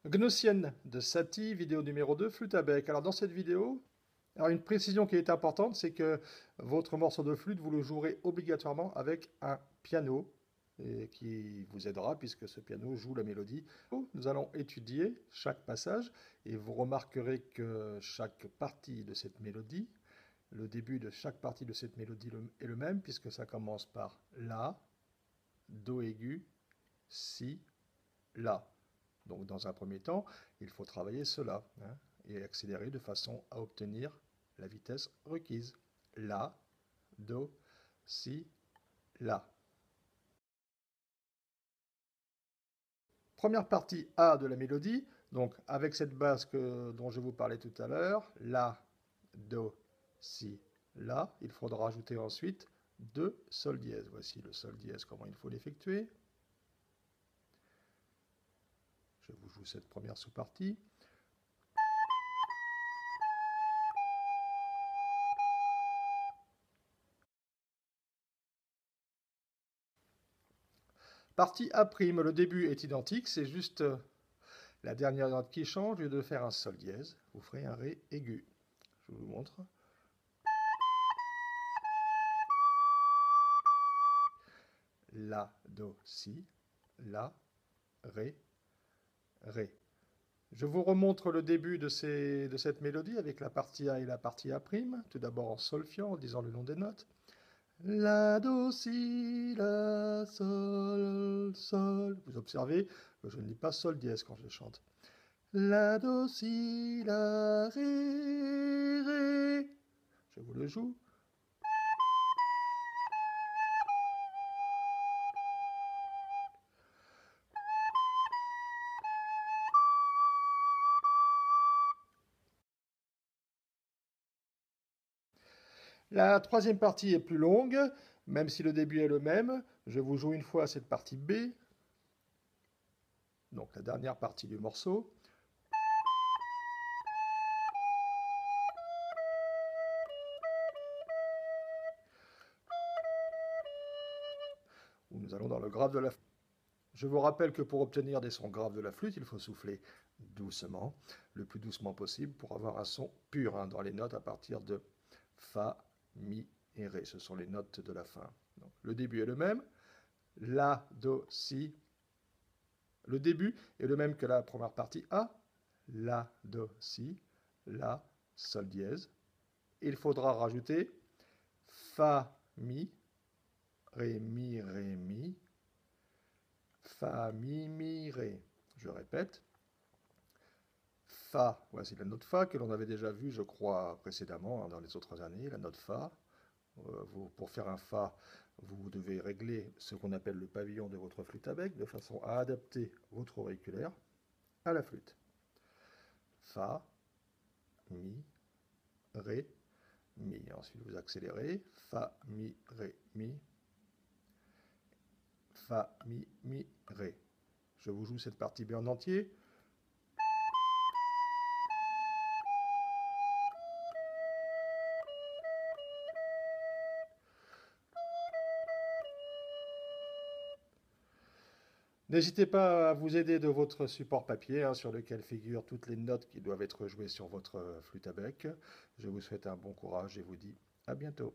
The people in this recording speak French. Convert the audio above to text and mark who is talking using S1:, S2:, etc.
S1: Gnossienne de Satie, vidéo numéro 2, flûte à bec. Alors dans cette vidéo, une précision qui est importante, c'est que votre morceau de flûte, vous le jouerez obligatoirement avec un piano et qui vous aidera puisque ce piano joue la mélodie. Nous allons étudier chaque passage et vous remarquerez que chaque partie de cette mélodie, le début de chaque partie de cette mélodie est le même puisque ça commence par La, Do aigu, Si, La. Donc dans un premier temps, il faut travailler cela et accélérer de façon à obtenir la vitesse requise. La, Do, Si, La. Première partie A de la mélodie, donc avec cette base dont je vous parlais tout à l'heure, La, Do, Si, La, il faudra ajouter ensuite deux Sol dièse. Voici le Sol dièse, comment il faut l'effectuer. Je vous joue cette première sous-partie. Partie A', le début est identique, c'est juste la dernière note qui change. Au lieu de faire un Sol dièse, vous ferez un Ré aigu. Je vous montre. La, Do, Si, La, Ré, Ré. Je vous remontre le début de cette mélodie avec la partie A et la partie A'. Tout d'abord en solfiant, en disant le nom des notes. La, Do, Si, La, Sol, Sol. Vous observez que je ne dis pas Sol dièse quand je chante. La, Do, Si, La, Ré, Ré. Je vous le joue. La troisième partie est plus longue, même si le début est le même. Je vous joue une fois cette partie B, donc la dernière partie du morceau. Où nous allons dans le grave de la flûte. Je vous rappelle que pour obtenir des sons graves de la flûte, il faut souffler doucement, le plus doucement possible, pour avoir un son pur dans les notes à partir de Fa, Mi et Ré. Ce sont les notes de la fin. Donc, le début est le même. La, Do, Si. Le début est le même que la première partie A. La, Do, Si. La, Sol dièse. Il faudra rajouter Fa, Mi, Ré, Mi, Ré, Mi, Fa, Mi, Mi, Ré. Je répète. Fa, voici la note Fa que l'on avait déjà vue, je crois, précédemment, dans les autres années, la note Fa. Pour faire un Fa, vous devez régler ce qu'on appelle le pavillon de votre flûte à bec, de façon à adapter votre auriculaire à la flûte. Fa, Mi, Ré, Mi. Ensuite, vous accélérez. Fa, Mi, Ré, Mi. Fa, Mi, Mi, Ré. Je vous joue cette partie B en entier. N'hésitez pas à vous aider de votre support papier sur lequel figurent toutes les notes qui doivent être jouées sur votre flûte à bec. Je vous souhaite un bon courage et vous dis à bientôt.